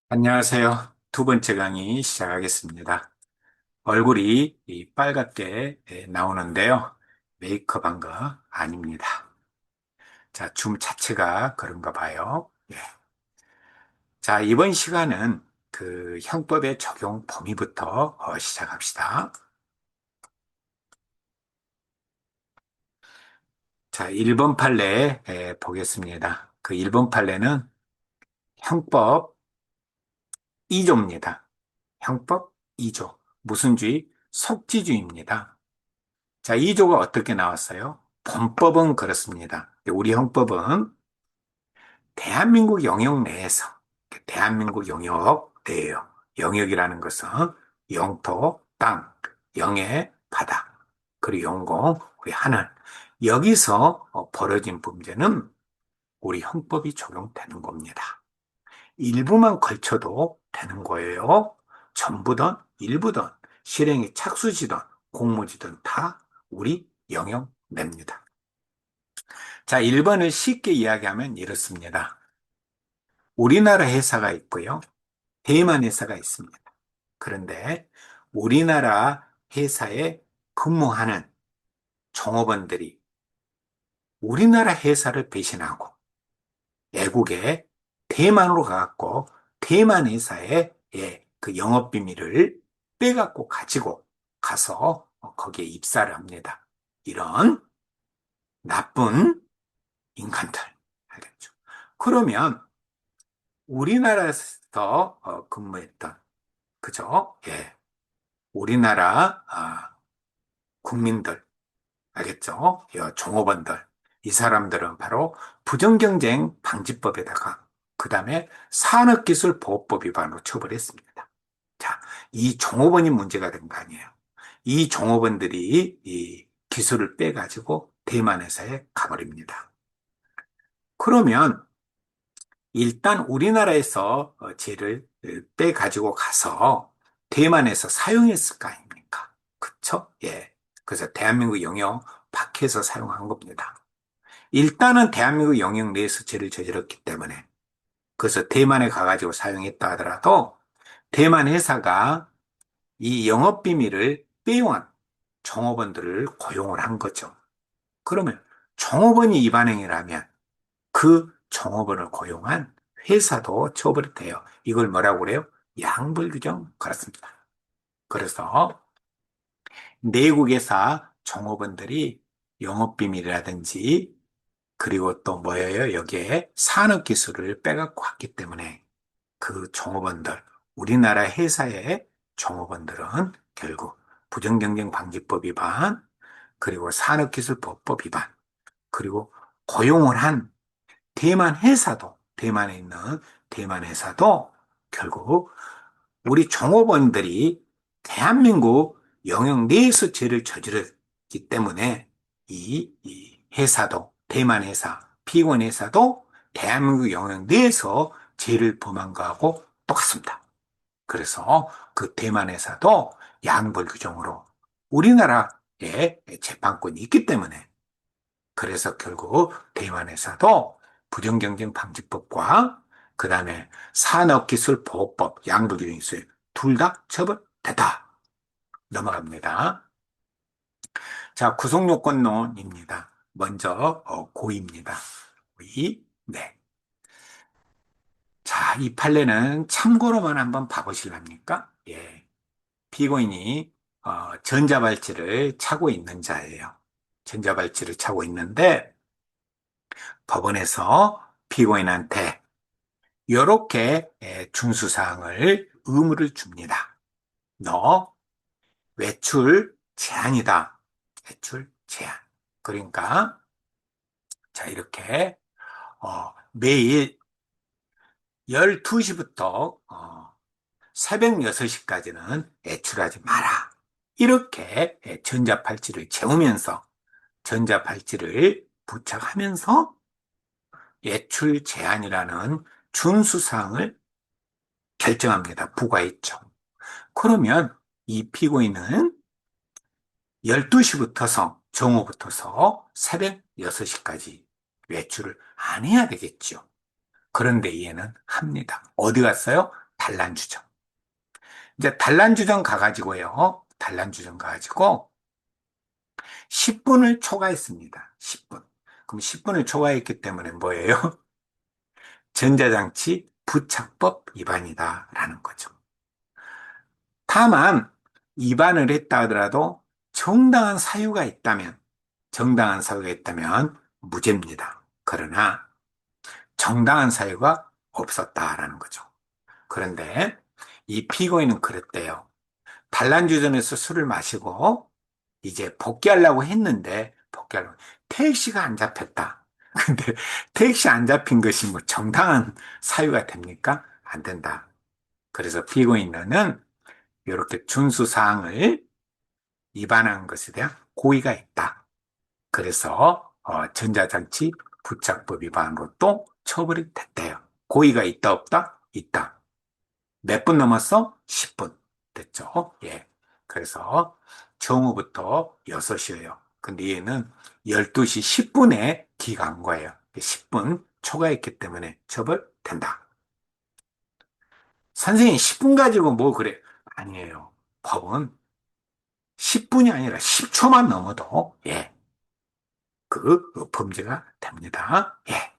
안녕하세요. 두 번째 강의 시작하겠습니다. 얼굴이 이 빨갛게 나오는데요. 메이크업한 거 아닙니다. 자, 줌 자체가 그런가 봐요. 예. 자, 이번 시간은 그 형법의 적용 범위부터 시작합시다. 자, 1번 판례 보겠습니다. 그 1번 판례는 형법 2조입니다. 형법 2조. 무슨 주의? 속지주의입니다. 자, 2조가 어떻게 나왔어요? 본법은 그렇습니다. 우리 형법은 대한민국 영역 내에서, 대한민국 영역 내에요. 영역이라는 것은 영토, 땅, 영해, 바다, 그리고 영공, 우리 하늘. 여기서 벌어진 범죄는 우리 형법이 적용되는 겁니다. 일부만 걸쳐도 되는 거예요. 전부든 일부든 실행이 착수지든 공모지든 다 우리 영역 냅니다. 자, 1번을 쉽게 이야기하면 이렇습니다. 우리나라 회사가 있고요. 대만 회사가 있습니다. 그런데 우리나라 회사에 근무하는 종업원들이 우리나라 회사를 배신하고 외국에 대만으로 가갖고 대만 회사의 그 영업 비밀을 빼갖고 가지고 가서 거기에 입사를 합니다. 이런 나쁜 인간들. 알겠죠? 그러면 우리나라에서 근무했던, 그죠? 예. 우리나라 국민들, 알겠죠? 종업원들. 이 사람들은 바로 부정경쟁 방지법에다가 그 다음에 산업기술보호법 위반으로 처벌했습니다. 자, 이 종업원이 문제가 된 거 아니에요. 이 종업원들이 이 기술을 빼가지고 대만 회사에 가버립니다. 그러면 일단 우리나라에서 쟤를 빼가지고 가서 대만에서 사용했을 거 아닙니까? 그쵸? 예. 그래서 대한민국 영역 밖에서 사용한 겁니다. 일단은 대한민국 영역 내에서 죄를 저질렀기 때문에 그래서 대만에 가가지고 사용했다 하더라도 대만 회사가 이 영업 비밀을 빼앗은 종업원들을 고용을 한 거죠. 그러면 종업원이 위반 행위라면 그 종업원을 고용한 회사도 처벌이 돼요. 이걸 뭐라고 그래요? 양불규정 그렇습니다. 그래서 내국회사 종업원들이 영업비밀이라든지 그리고 또 뭐예요? 여기에 산업기술을 빼갖고 왔기 때문에 그 종업원들, 우리나라 회사의 종업원들은 결국 부정경쟁방지법 위반, 그리고 산업기술보호법 위반, 그리고 고용을 한 대만 회사도, 대만에 있는 대만 회사도 결국 우리 종업원들이 대한민국 영역 내에서 죄를 저질렀기 때문에 이 회사도, 대만 회사, 피고인 회사도 대한민국 영역 내에서 죄를 범한 거하고 똑같습니다. 그래서 그 대만 회사도 양벌 규정으로 우리나라에 재판권이 있기 때문에 그래서 결국 대만 회사도 부정경쟁 방지법과 그 다음에 산업기술보호법 양도규정이 있어요. 둘 다 처벌됐다. 넘어갑니다. 자, 구속요건론입니다. 먼저 고의입니다. 고의. 네. 자, 이 판례는 참고로만 한번 봐보실랍니까? 예. 피고인이 전자발찌를 차고 있는 자예요. 전자발찌를 차고 있는데 법원에서 피고인한테 이렇게 준수사항을 의무를 줍니다. 너 외출 제한이다. 외출 제한. 그러니까 자 이렇게 매일 12시부터 새벽 6시까지는 외출하지 마라. 이렇게 전자팔찌를 채우면서 전자팔찌를 부착하면서 외출 제한이라는 준수사항을 결정합니다. 부과했죠. 그러면 이 피고인은 12시부터서, 정오부터서 새벽 6시까지 외출을 안 해야 되겠죠. 그런데 얘는 합니다. 어디 갔어요? 단란주점. 이제 단란주점 가가지고요. 단란주점 가가지고 10분을 초과했습니다. 10분. 그럼 10분을 초과했기 때문에 뭐예요? 전자장치 부착법 위반이다라는 거죠. 다만 위반을 했다 하더라도 정당한 사유가 있다면 무죄입니다. 그러나 정당한 사유가 없었다라는 거죠. 그런데 이 피고인은 그랬대요. 단란주점에서 술을 마시고 이제 복귀하려고 했는데 택시가 안 잡혔다. 근데 택시 안 잡힌 것이 뭐 정당한 사유가 됩니까? 안 된다. 그래서 피고인은 이렇게 준수 사항을 위반한 것에 대한 고의가 있다. 그래서 전자장치 부착법 위반으로 또 처벌이 됐대요. 고의가 있다 없다? 있다. 몇 분 넘었어? 10분 됐죠. 예. 그래서 정오부터 6시예요. 근데 얘는 12시 10분에 기간 거예요. 10분 초과했기 때문에 처벌된다. 선생님 10분 가지고 뭐 그래? 아니에요. 법은 10분이 아니라 10초만 넘어도 예. 그 범죄가 됩니다. 예.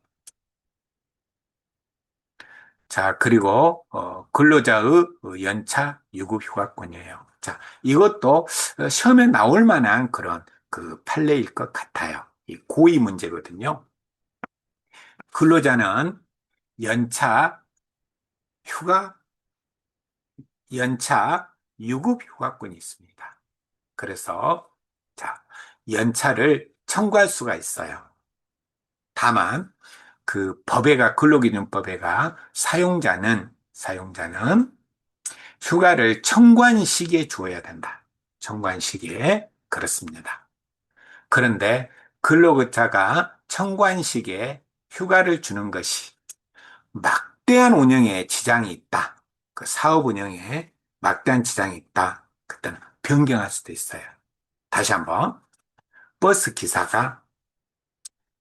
자, 그리고 근로자의 연차 유급 휴가권이에요. 자, 이것도 시험에 나올 만한 그런 그 판례일 것 같아요. 이 고의 문제거든요. 근로자는 연차 휴가, 연차 유급 휴가권이 있습니다. 그래서 자, 연차를 청구할 수가 있어요. 다만 그 법에가 근로기준법에가 사용자는 휴가를 청구한 시기에 주어야 된다. 청구한 시기에 그렇습니다. 그런데 근로자가 청구한 시기에 휴가를 주는 것이 막대한 운영에 지장이 있다. 그 사업 운영에 막대한 지장이 있다. 그때는 변경할 수도 있어요. 다시 한번 버스 기사가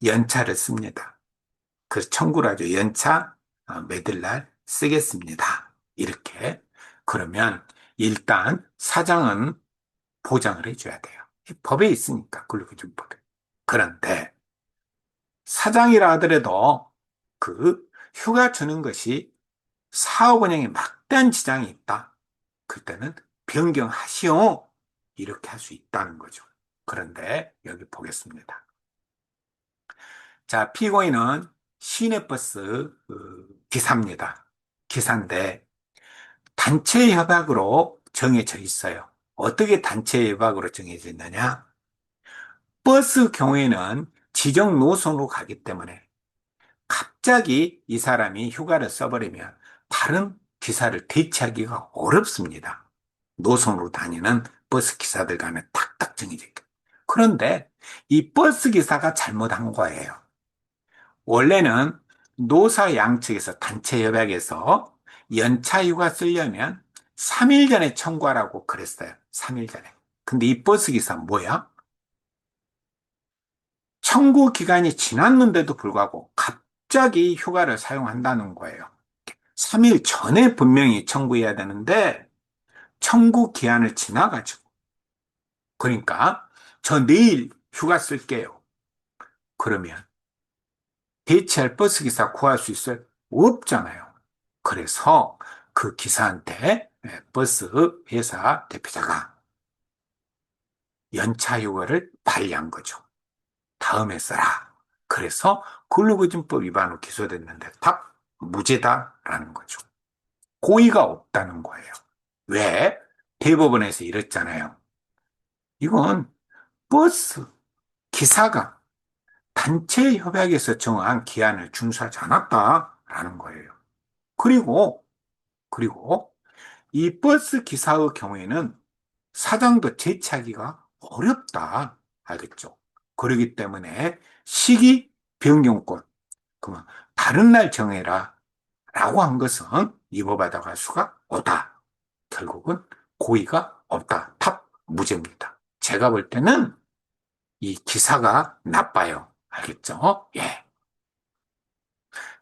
연차를 씁니다. 그 청구를 하죠. 연차 몇일 날 쓰겠습니다. 이렇게. 그러면 일단 사장은 보장을 해줘야 돼요. 법에 있으니까, 근로기준법에. 그런데 사장이라 하더라도 그 휴가 주는 것이 사업 운영에 막대한 지장이 있다. 그때는 변경하시오. 이렇게 할 수 있다는 거죠. 그런데 여기 보겠습니다. 자, 피고인은 시내버스 기사입니다. 기사인데 단체 협약으로 정해져 있어요. 어떻게 단체 협약으로 정해져 있느냐? 버스 경우에는 지정 노선으로 가기 때문에 갑자기 이 사람이 휴가를 써버리면 다른 기사를 대체하기가 어렵습니다. 노선으로 다니는 버스 기사들 간에 탁탁 정해져 있고. 그런데 이 버스 기사가 잘못한 거예요. 원래는 노사 양측에서 단체 협약에서 연차 휴가 쓰려면 3일 전에 청구하라고 그랬어요. 3일 전에. 근데 이 버스 기사 뭐야? 청구 기간이 지났는데도 불구하고 갑자기 휴가를 사용한다는 거예요. 3일 전에 분명히 청구해야 되는데 청구 기한을 지나가지고 그러니까 저 내일 휴가 쓸게요. 그러면 대체할 버스 기사 구할 수 있어요? 없잖아요. 그래서 그 기사한테 버스 회사 대표자가 연차 휴가를 발의한 거죠. 다음에 써라. 그래서 근로기준법 위반으로 기소됐는데 답 무죄다라는 거죠. 고의가 없다는 거예요. 왜? 대법원에서 이랬잖아요. 이건 버스 기사가 단체 협약에서 정한 기한을 준수하지 않았다라는 거예요. 그리고 그리고 이 버스 기사의 경우에는 사장도 제치하기가 어렵다. 알겠죠? 그렇기 때문에 시기 변경권, 그러면 다른 날 정해라 라고 한 것은 위법하다고 할 수가 없다. 결국은 고의가 없다. 탑 무죄입니다. 제가 볼 때는 이 기사가 나빠요. 알겠죠? 예.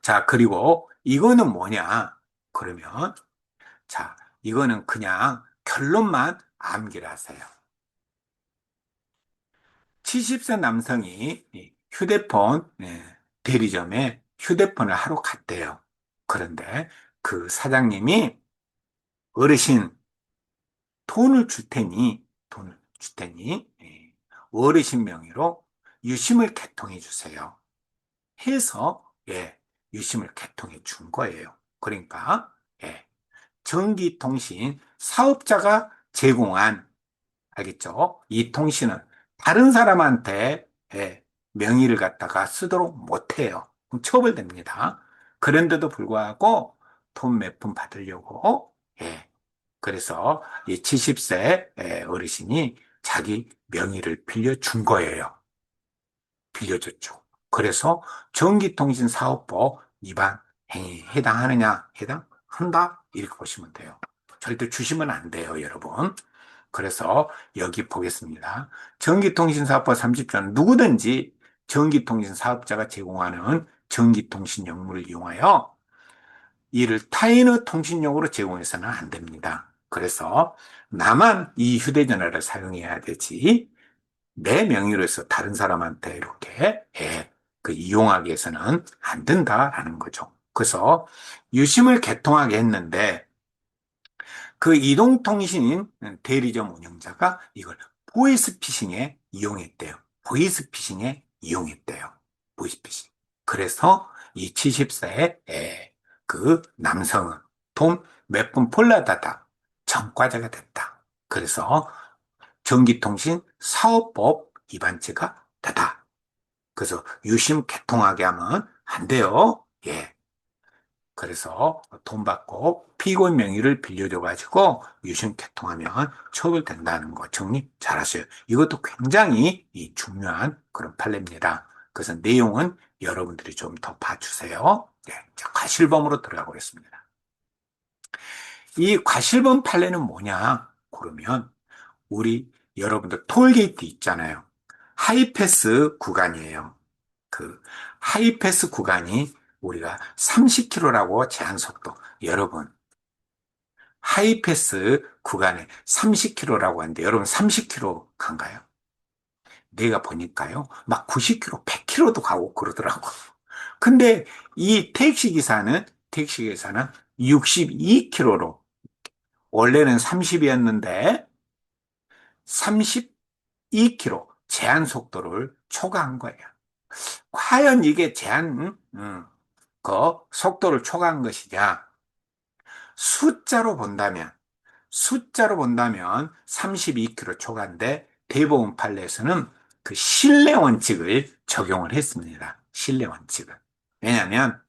자, 그리고 이거는 뭐냐? 그러면 자, 이거는 그냥 결론만 암기를 하세요. 70세 남성이 이 휴대폰 대리점에 휴대폰을 하러 갔대요. 그런데 그 사장님이 어르신 돈을 줄 테니 어르신 명의로 유심을 개통해 주세요. 해서 유심을 개통해 준 거예요. 그러니까 예, 전기통신 사업자가 제공한 알겠죠? 이 통신은 다른 사람한테 명의를 갖다가 쓰도록 못해요. 그럼 처벌됩니다. 그런데도 불구하고 돈 몇 푼 받으려고 그래서 이 70세 어르신이 자기 명의를 빌려준 거예요. 빌려줬죠. 그래서 전기통신사업법 위반 행위에 해당하느냐? 해당한다? 이렇게 보시면 돼요. 절대 주시면 안 돼요, 여러분. 그래서 여기 보겠습니다. 전기통신사업법 30조는 누구든지 전기통신사업자가 제공하는 전기통신 역물을 이용하여 이를 타인의 통신용으로 제공해서는 안 됩니다. 그래서 나만 이 휴대전화를 사용해야 되지 내 명의로 해서 다른 사람한테 이렇게 이용하게 해서는 안 된다라는 거죠. 그래서 유심을 개통하게 했는데 그 이동통신 대리점 운영자가 이걸 보이스피싱에 이용했대요. 보이스피싱에 이용했대요. 보이스피싱. 그래서 이 70세의 그 남성은 돈 몇 푼 폴라다다 전과자가 됐다. 그래서 전기통신 사업법 위반죄가 되다. 그래서 유심 개통하게 하면 안 돼요. 그래서 돈 받고 피고인 명의를 빌려줘가지고 유심 개통하면 처벌된다는 거 정리 잘 하세요. 이것도 굉장히 중요한 그런 판례입니다. 그래서 내용은 여러분들이 좀 더 봐주세요. 자, 과실범으로 들어가 보겠습니다. 이 과실범 판례는 뭐냐? 그러면 우리 여러분들 톨게이트 있잖아요. 하이패스 구간이에요. 그 하이패스 구간이 우리가 30km라고 제한 속도. 여러분, 하이패스 구간에 30km라고 하는데 여러분 30km 간가요? 내가 보니까요. 막 90km, 100km도 가고 그러더라고. 근데 이 택시기사는 62km로 원래는 30이었는데 32km 제한 속도를 초과한 거예요. 과연 이게 그 속도를 초과한 것이냐? 숫자로 본다면, 숫자로 본다면 32km 초과인데 대법원 판례에서는 그 신뢰 원칙을 적용을 했습니다. 신뢰 원칙을. 왜냐하면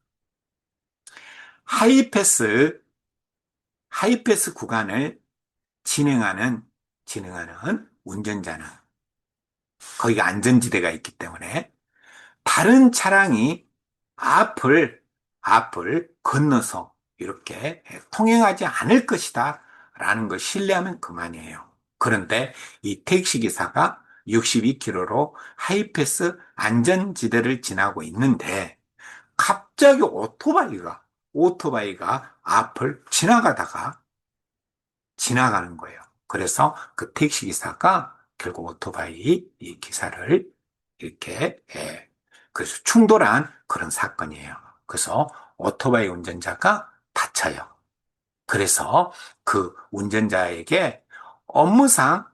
하이패스, 하이패스 구간을 진행하는 운전자는 거기가 안전지대가 있기 때문에 다른 차량이 앞을 건너서 이렇게 통행하지 않을 것이다 라는 걸 신뢰하면 그만이에요. 그런데 이 택시기사가 62km로 하이패스 안전지대를 지나고 있는데 갑자기 오토바이가 앞을 지나가는 거예요. 그래서 그 택시기사가 결국 오토바이 이 기사를 이렇게 그래서 충돌한 그런 사건이에요. 그래서 오토바이 운전자가 다쳐요. 그래서 그 운전자에게 업무상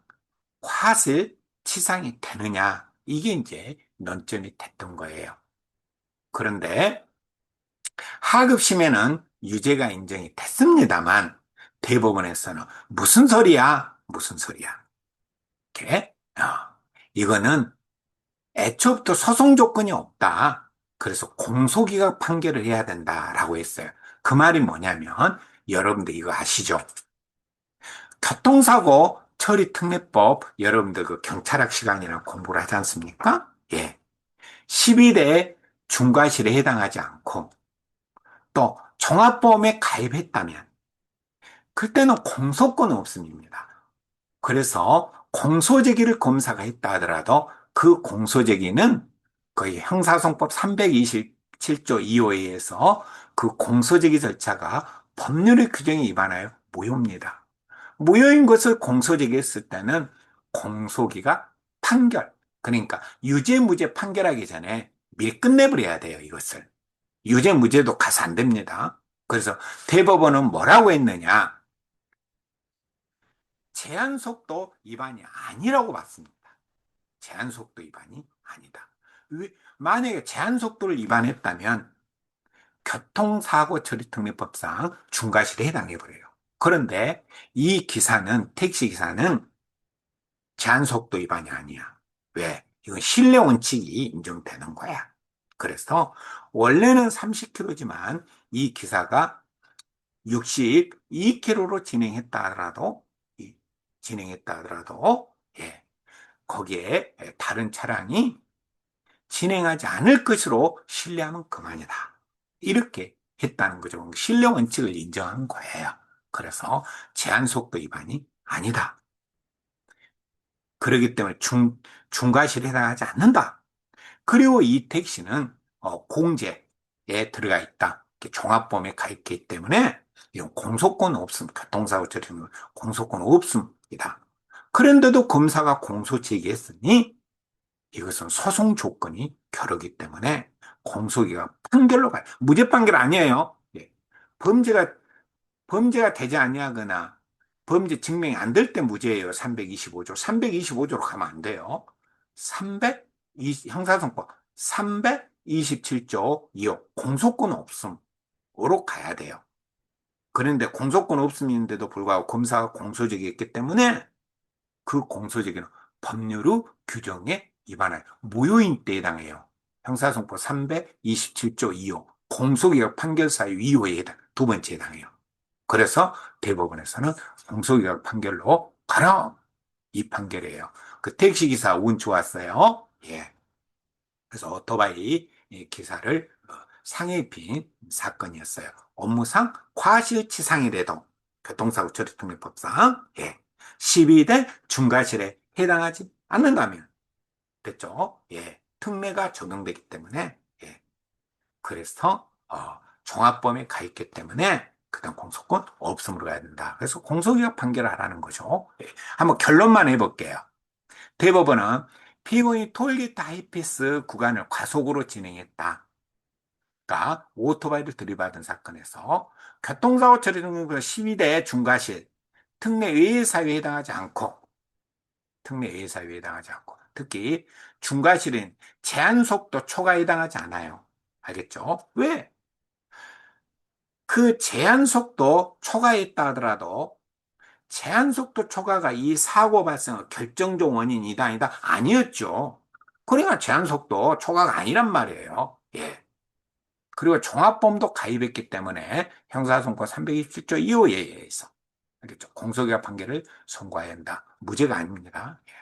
과실치상이 되느냐 이게 이제 논점이 됐던 거예요. 그런데 하급심에는 유죄가 인정이 됐습니다만 대법원에서는 무슨 소리야? 무슨 소리야? 이렇게 이거는 애초부터 소송 조건이 없다. 그래서 공소기각 판결을 해야 된다라고 했어요. 그 말이 뭐냐면 여러분들 이거 아시죠? 교통사고 처리 특례법 여러분들 그 경찰학 시간이나 공부를 하지 않습니까? 12대 중과실에 해당하지 않고 또 종합보험에 가입했다면 그때는 공소권은 없습니다. 그래서 공소제기를 검사가 했다 하더라도 그 공소제기는 거의 형사소송법 327조 2호에 의해서 그 공소제기 절차가 법률의 규정에 위반하여 무효입니다. 무효인 것을 공소제기했을 때는 공소기가 판결, 그러니까 유죄, 무죄 판결하기 전에 미리 끝내버려야 돼요, 이것을. 유죄, 무죄도 가서 안 됩니다. 그래서 대법원은 뭐라고 했느냐? 제한속도 위반이 아니라고 봤습니다. 제한속도 위반이 아니다. 만약에 제한속도를 위반했다면 교통사고처리특례법상 중과실에 해당해버려요. 그런데 이 기사는, 택시기사는 제한속도 위반이 아니야. 왜? 이건 신뢰 원칙이 인정되는 거야. 그래서 원래는 30km지만 이 기사가 62km로 진행했다 하더라도, 진행했다 하더라도, 예, 거기에 다른 차량이 진행하지 않을 것으로 신뢰하면 그만이다. 이렇게 했다는 거죠. 신뢰 원칙을 인정한 거예요. 그래서 제한속도 위반이 아니다. 그렇기 때문에 중과실에 해당하지 않는다. 그리고 이 택시는 공제에 들어가 있다. 종합범위에 가 있기 때문에 이건 공소권 없음, 교통사고 처리는 공소권 없습니다. 그런데도 검사가 공소 제기했으니 이것은 소송 조건이 겨루기 때문에 공소기가 판결로 가요. 무죄 판결 아니에요. 예. 범죄가 범죄가 되지 아니하거나 범죄 증명이 안 될 때 무죄예요. 325조. 325조로 가면 안 돼요. 320 형사소송법 327조 2호 공소권 없음으로 가야 돼요. 그런데 공소권 없음인데도 불구하고 검사가 공소제기했기 때문에 그 공소제기는 법률의 규정에 위반하여 무효인 때에 해당해요. 형사소송법 327조 2호 공소기각 판결사유 2호에 해당, 두 번째에 해당해요. 그래서 대법원에서는 공소기각 판결로 가라, 이 판결이에요. 그 택시기사 운 좋았어요. 예. 그래서 오토바이 기사를 상해 입힌 사건이었어요. 업무상 과실치상이라도 교통사고 처리특례법상, 예, 12대 중과실에 해당하지 않는다면 됐죠. 예, 특례가 적용되기 때문에, 예, 그래서 종합범위에 가 있기 때문에 그다음 공소권 없음으로 가야 된다. 그래서 공소기각 판결을 하라는 거죠. 예, 한번 결론만 해볼게요. 대법원은 피고인이 톨게이트 하이패스 구간을 과속으로 진행했다. 가 오토바이를 들이받은 사건에서 교통사고 처리 등급 12대 중과실 특례 외의 사유에 해당하지 않고 특례 외의 사유에 해당하지 않고 특히 중과실은 제한속도 초과에 해당하지 않아요. 알겠죠? 왜? 그 제한속도 초과했다 하더라도 제한속도 초과가 이 사고 발생의 결정적 원인이다 아니다? 아니었죠. 그러니까 제한속도 초과가 아니란 말이에요. 예. 그리고 종합범도 가입했기 때문에 형사소송법 327조 2호에 의해서 알겠죠? 공소기각 판결을 선고해야 한다. 무죄가 아닙니다. 예.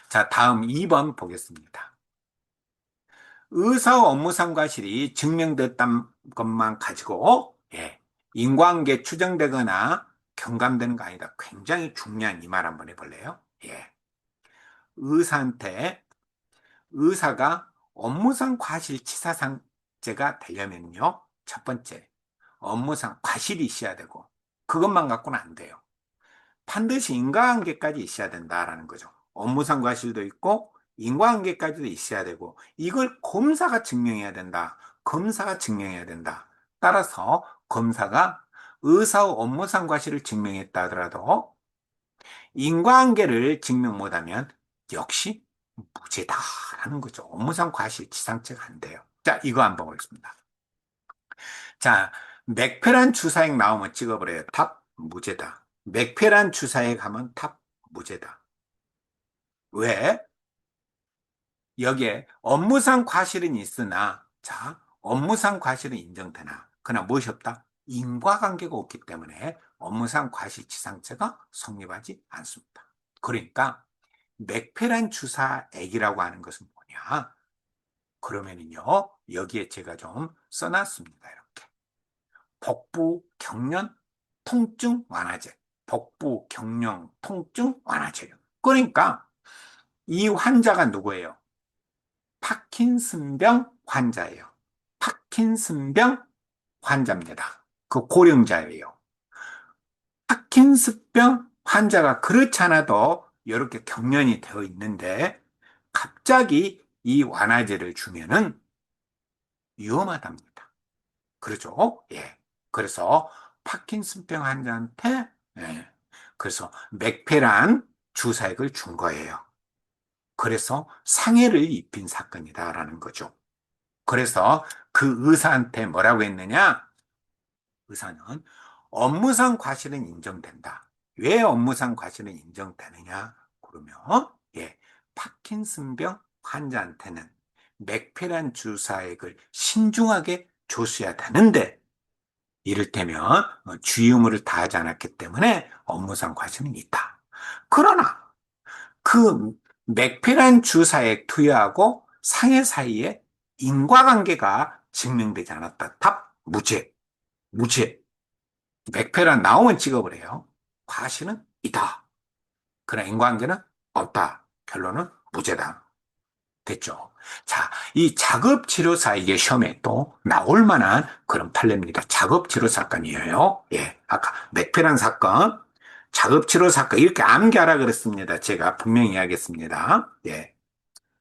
자, 다음 2번 보겠습니다. 의사 업무상 과실이 증명됐다는 것만 가지고 예, 인과관계 추정되거나 경감되는 거 아니다. 굉장히 중요한 이 말 한번 해볼래요? 예. 의사한테 의사가 업무상 과실치사상죄가 되려면요. 첫 번째, 업무상 과실이 있어야 되고 그것만 갖고는 안 돼요. 반드시 인과관계까지 있어야 된다라는 거죠. 업무상 과실도 있고 인과관계까지도 있어야 되고 이걸 검사가 증명해야 된다. 검사가 증명해야 된다. 따라서 검사가 의사의 업무상 과실을 증명했다 하더라도 인과관계를 증명 못하면 역시 무죄다라는 거죠. 업무상 과실치상죄가 안 돼요. 자, 이거 한번 보겠습니다. 자, 맥페란 주사액 나오면 찍어버려요. 탑, 무죄다. 맥페란 주사액 하면 탑, 무죄다. 왜? 여기에 업무상 과실은 있으나, 자, 업무상 과실은 인정되나, 그러나 무엇이 없다? 인과관계가 없기 때문에 업무상 과실치상죄가 성립하지 않습니다. 그러니까 맥페란 주사액이라고 하는 것은 뭐냐? 그러면은요, 여기에 제가 좀 써놨습니다. 이렇게. 복부 경련 통증 완화제. 복부 경련 통증 완화제요. 그러니까 이 환자가 누구예요? 파킨슨병 환자예요. 파킨슨병 환자입니다. 그 고령자예요. 파킨슨병 환자가 그렇지 않아도 이렇게 경련이 되어 있는데 갑자기 이 완화제를 주면은 위험하답니다. 그렇죠? 예. 그래서 파킨슨병 환자한테 예. 그래서 맥페란 주사액을 준 거예요. 그래서 상해를 입힌 사건이다라는 거죠. 그래서 그 의사한테 뭐라고 했느냐? 의사는 업무상 과실은 인정된다. 왜 업무상 과실은 인정되느냐? 그러면 예, 파킨슨병 환자한테는 맥페란 주사액을 신중하게 줬어야 되는데 이를테면 주의 의무를 다하지 않았기 때문에 업무상 과실은 있다. 그러나 그 맥페란 주사액 투여하고 상해 사이에 인과관계가 증명되지 않았다. 답, 무죄. 무죄. 맥페란 나오면 찍어버려요. 과실은 있다. 그러나 인과관계는 없다. 결론은 무죄다. 됐죠. 자, 이 작업치료사 이게 시험에 또 나올 만한 그런 판례입니다. 작업치료 사건이에요. 예. 아까 맥페란 사건, 작업치료 사건 이렇게 암기하라 그랬습니다. 제가 분명히 이야기했습니다. 예.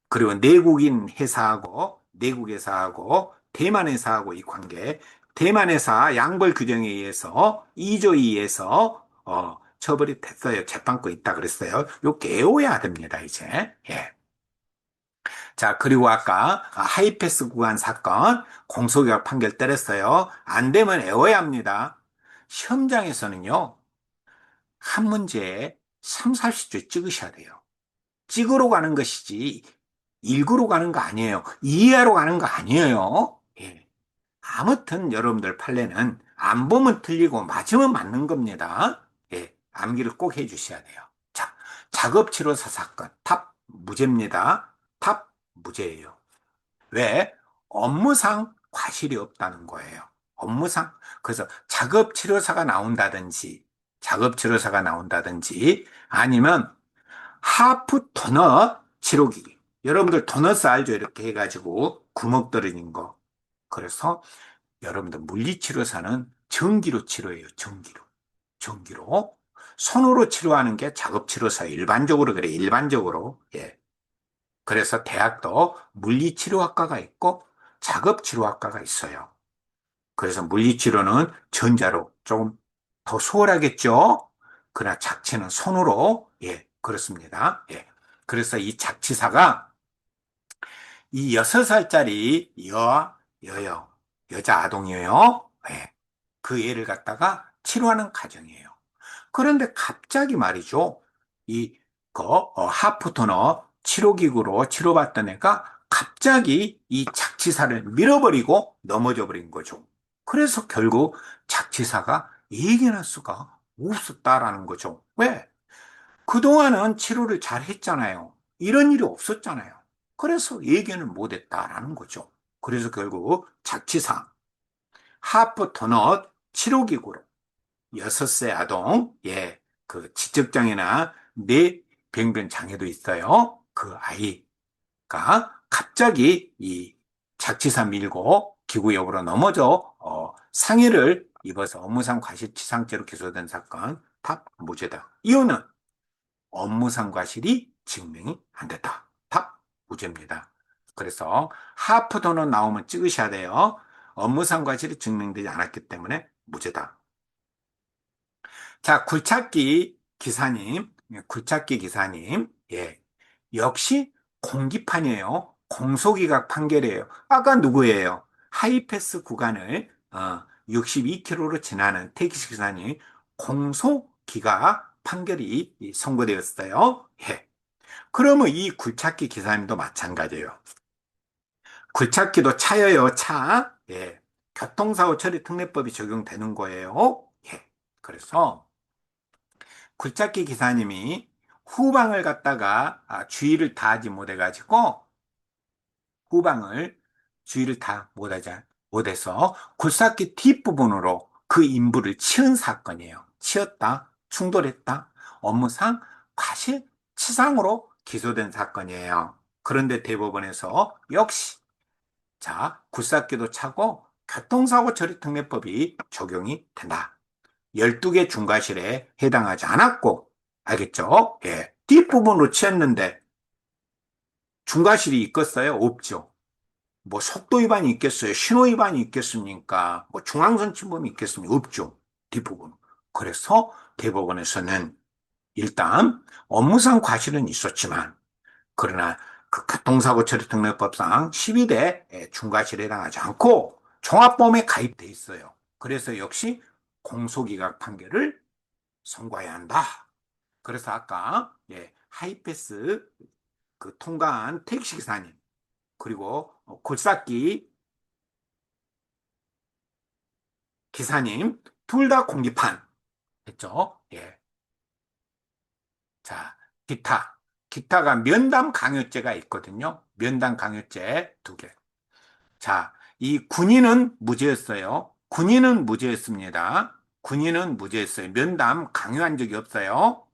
그리고 내국인 회사하고 내국 회사하고 대만 회사하고 이 관계, 대만 회사 양벌 규정에 의해서 2조 2에서 처벌이 됐어요. 재판권 있다 그랬어요. 요 외워야 됩니다, 이제. 예. 자, 그리고 아까 하이패스 구간 사건 공소기각 판결 때렸어요. 안 되면 외워야 합니다. 시험장에서는요, 한 문제에 3, 40줄 찍으셔야 돼요. 찍으러 가는 것이지 읽으러 가는 거 아니에요. 이해하러 가는 거 아니에요. 예. 아무튼 여러분들 판례는 안 보면 틀리고 맞으면 맞는 겁니다. 예. 암기를 꼭 해주셔야 돼요. 자, 작업치료사 사건 탑 무죄입니다. 탑 무죄예요. 왜? 업무상 과실이 없다는 거예요. 업무상. 그래서 작업치료사가 나온다든지 아니면 하프 토너 치료기. 여러분들 도너스 알죠? 이렇게 해가지고 구멍 떨어진 거. 그래서 여러분들 물리치료사는 전기로 치료해요. 전기로. 전기로. 손으로 치료하는 게 작업치료사 일반적으로 그래. 일반적으로. 예. 그래서 대학도 물리치료학과가 있고 작업치료학과가 있어요. 그래서 물리치료는 전자로 조금 더 수월하겠죠? 그러나 작치는 손으로, 예, 그렇습니다. 예. 그래서 이 작치사가 이 6살짜리 여요, 여자 아동이에요. 예. 그 애를 갖다가 치료하는 과정이에요. 그런데 갑자기 말이죠. 하프토너 치료기구로 치료받던 애가 갑자기 이 작치사를 밀어버리고 넘어져 버린 거죠. 그래서 결국 작치사가 이겨낼 수가 없었다라는 거죠. 왜? 그동안은 치료를 잘 했잖아요. 이런 일이 없었잖아요. 그래서 예견을 못했다라는 거죠. 그래서 결국 작치사 하프토너 치료기구로 6세 아동, 예, 그 지적장애나 뇌병변 장애도 있어요. 그 아이가 갑자기 이 작지사 밀고 기구역으로 넘어져 상해를 입어서 업무상 과실치상죄로 기소된 사건 답 무죄다. 이유는 업무상 과실이 증명이 안 됐다. 답 무죄입니다. 그래서 하프도는 나오면 찍으셔야 돼요. 업무상 과실이 증명되지 않았기 때문에 무죄다. 자, 굴착기 기사님, 예. 역시 공기판이에요. 공소기각 판결이에요. 아까 누구예요? 하이패스 구간을 62km로 지나는 택시 기사님 공소기각 판결이 선고되었어요. 예. 그러면 이 굴착기 기사님도 마찬가지예요. 굴착기도 차여요, 차. 예. 교통사고 처리 특례법이 적용되는 거예요. 예. 그래서 굴착기 기사님이 후방을 갖다가 주의를 다하지 못해가지고 후방을 주의를 다 못해서 굴삭기 뒷부분으로 그 인부를 치은 사건이에요. 치었다, 충돌했다, 업무상 과실치상으로 기소된 사건이에요. 그런데 대법원에서 역시 굴삭기도 차고 교통사고 처리 특례법이 적용이 된다. 12개 중과실에 해당하지 않았고, 알겠죠? 예. 뒷부분으로 치였는데 중과실이 있겠어요? 없죠. 뭐 속도 위반이 있겠어요? 신호 위반이 있겠습니까? 뭐 중앙선 침범이 있겠습니까? 없죠. 뒷부분. 그래서 대법원에서는 일단 업무상 과실은 있었지만, 그러나 그 교통사고 처리 특례법상 12대 중과실에 해당하지 않고 종합보험에 가입돼 있어요. 그래서 역시 공소기각 판결을 선고해야 한다. 그래서 아까 하이패스 그 통과한 택시기사님, 그리고 골삭기 기사님 둘 다 공기판 했죠. 예. 자, 기타. 기타가 면담 강요죄가 있거든요. 면담 강요죄 두 개. 자, 이 군인은 무죄였어요. 군인은 무죄였습니다. 군인은 무죄였어요. 면담 강요한 적이 없어요.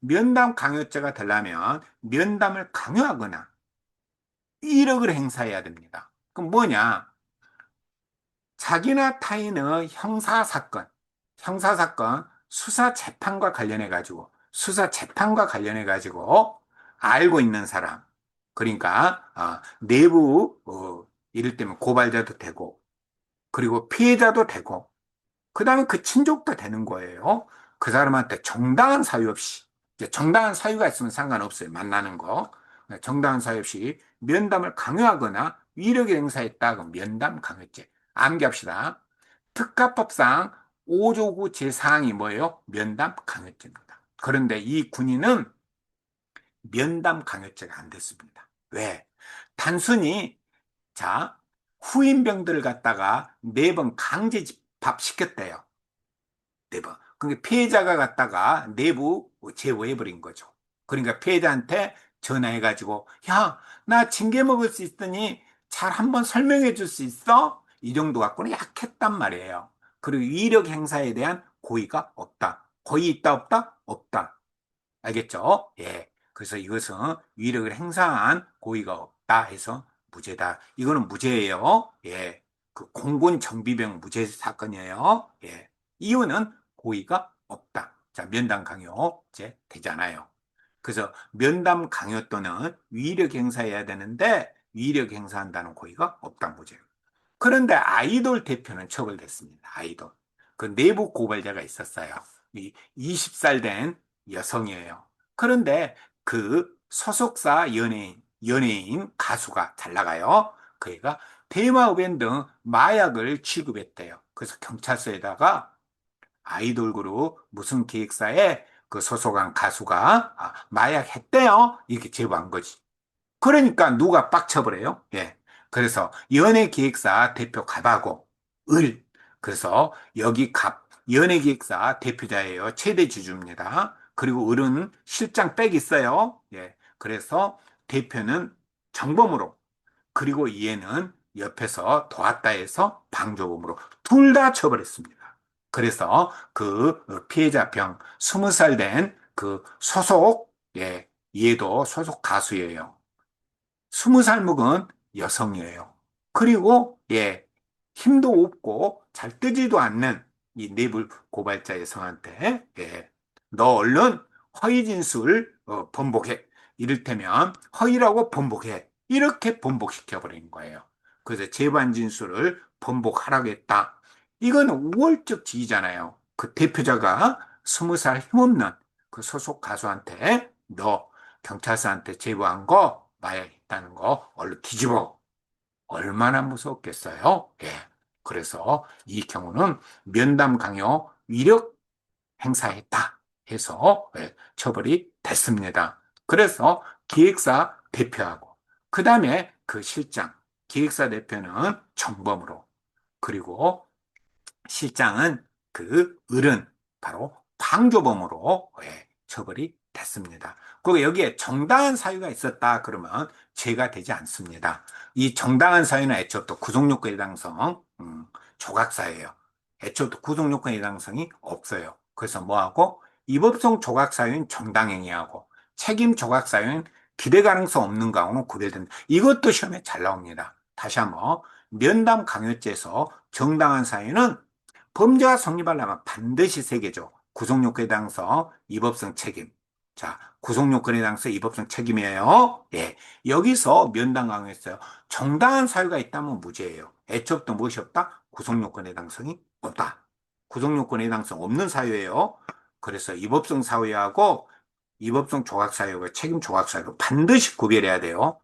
면담 강요죄가 되려면 면담을 강요하거나 이력을 행사해야 됩니다. 그럼 뭐냐? 자기나 타인의 형사사건, 수사 재판과 관련해가지고 알고 있는 사람. 그러니까, 내부, 이를테면 고발자도 되고, 그리고 피해자도 되고, 그 다음에 그 친족도 되는 거예요. 그 사람한테 정당한 사유 없이, 이제 정당한 사유가 있으면 상관없어요. 만나는 거. 정당한 사유 없이 면담을 강요하거나 위력을 행사했다. 그럼 면담 강요죄. 암기합시다. 특가법상 5조 9 제사항이 뭐예요? 면담 강요죄입니다. 그런데 이 군인은 면담 강요죄가 안 됐습니다. 왜? 단순히, 자, 후임병들을 갖다가 4번 강제 집합시켰대요. 4번. 그러니까 피해자가 갖다가 내부 제보해버린 거죠. 그러니까 피해자한테 전화해가지고, 야, 나 징계 먹을 수 있으니 잘 한번 설명해 줄 수 있어? 이 정도 갖고는 약했단 말이에요. 그리고 위력 행사에 대한 고의가 없다. 고의 있다, 없다? 없다. 알겠죠? 예. 그래서 이것은 위력을 행사한 고의가 없다 해서 무죄다. 이거는 무죄예요. 예. 그 공군 정비병 무죄 사건이에요. 예. 이유는 고의가 없다. 자, 면담 강요죄 되잖아요. 그래서 면담 강요 또는 위력 행사해야 되는데 위력 행사한다는 고의가 없다 무죄. 그런데 아이돌 대표는 처벌됐습니다. 아이돌. 그 내부 고발자가 있었어요. 이 20살 된 여성이에요. 그런데 그 소속사 연예인 가수가 잘 나가요. 그 애가 대마흡연 등 마약을 취급했대요. 그래서 경찰서에다가 아이돌 그룹 무슨 기획사에 그 소속한 가수가 마약 했대요. 이렇게 제보한 거지. 그러니까 누가 빡쳐버려요? 예. 그래서 연예기획사 대표 갑하고 을. 그래서 여기 연예기획사 대표자예요. 최대 주주입니다. 그리고 을은 실장 빽 있어요. 예. 그래서 대표는 정범으로, 그리고 얘는 옆에서 도왔다 해서 방조범으로 둘 다 처벌했습니다. 그래서 그 피해자 병 20살 된 그 얘도 소속 가수예요. 20살 먹은 여성이에요. 그리고, 힘도 없고 잘 뜨지도 않는 이 내부 고발자 여성한테, 너 얼른 허위 진술 번복해. 이를테면 허위라고 번복해. 이렇게 번복시켜버린 거예요. 그래서 재반 진술을 번복하라고 했다. 이건 우월적 지위잖아요. 그 대표자가 20살 힘없는 그 소속 가수한테 너 경찰서한테 제보한 거 마약 있다는 거 얼른 뒤집어. 얼마나 무섭겠어요? 예. 그래서 이 경우는 면담 강요 위력 행사했다 해서 처벌이 됐습니다. 그래서 기획사 대표하고 그 다음에 그 실장, 기획사 대표는 정범으로, 그리고 실장은 그 을은 바로 방조범으로 처벌이 됐습니다. 그리고 여기에 정당한 사유가 있었다 그러면 죄가 되지 않습니다. 이 정당한 사유는 애초부터 구속요건 해당성 조각사예요. 애초부터 구속요건 해당성이 없어요. 그래서 뭐하고 위법성 조각사유는 정당행위하고 책임 조각사유는 기대 가능성 없는 경우는 구별된다. 이것도 시험에 잘 나옵니다. 다시 한번 면담 강요죄에서 정당한 사유는 범죄가 성립하려면 반드시 세 개죠. 구속요건에 대항서, 위법성 책임. 자, 구속요건에 대항서 위법성 책임이에요. 예. 여기서 면담 강요했어요. 정당한 사유가 있다면 무죄예요. 애초부터 무엇이 없다? 구속요건에 해당성이 없다. 구속요건에 해당성 없는 사유예요. 그래서 위법성 사유하고 위법성 조각 사유와 책임 조각 사유로 반드시 구별해야 돼요.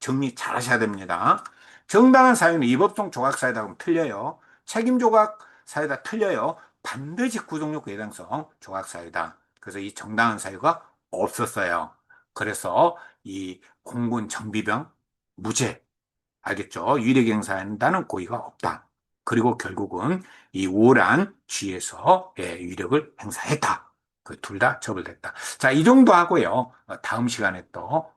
정리 잘 하셔야 됩니다. 정당한 사유는 위법성 조각 사유다 그러면 틀려요. 책임 조각 사유다 틀려요. 반드시 구속요건 해당성 조각 사유다. 그래서 이 정당한 사유가 없었어요. 그래서 이 공군 정비병 무죄. 알겠죠? 유일하게 행사한다는 고의가 없다. 그리고 결국은 이 우월한 쥐에서 유력을 행사했다. 그 둘 다 처벌됐다. 자, 이 정도 하고요. 다음 시간에 또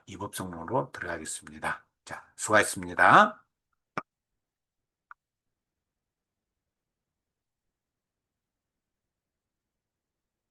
이법성론으로 들어가겠습니다. 자, 수고하셨습니다.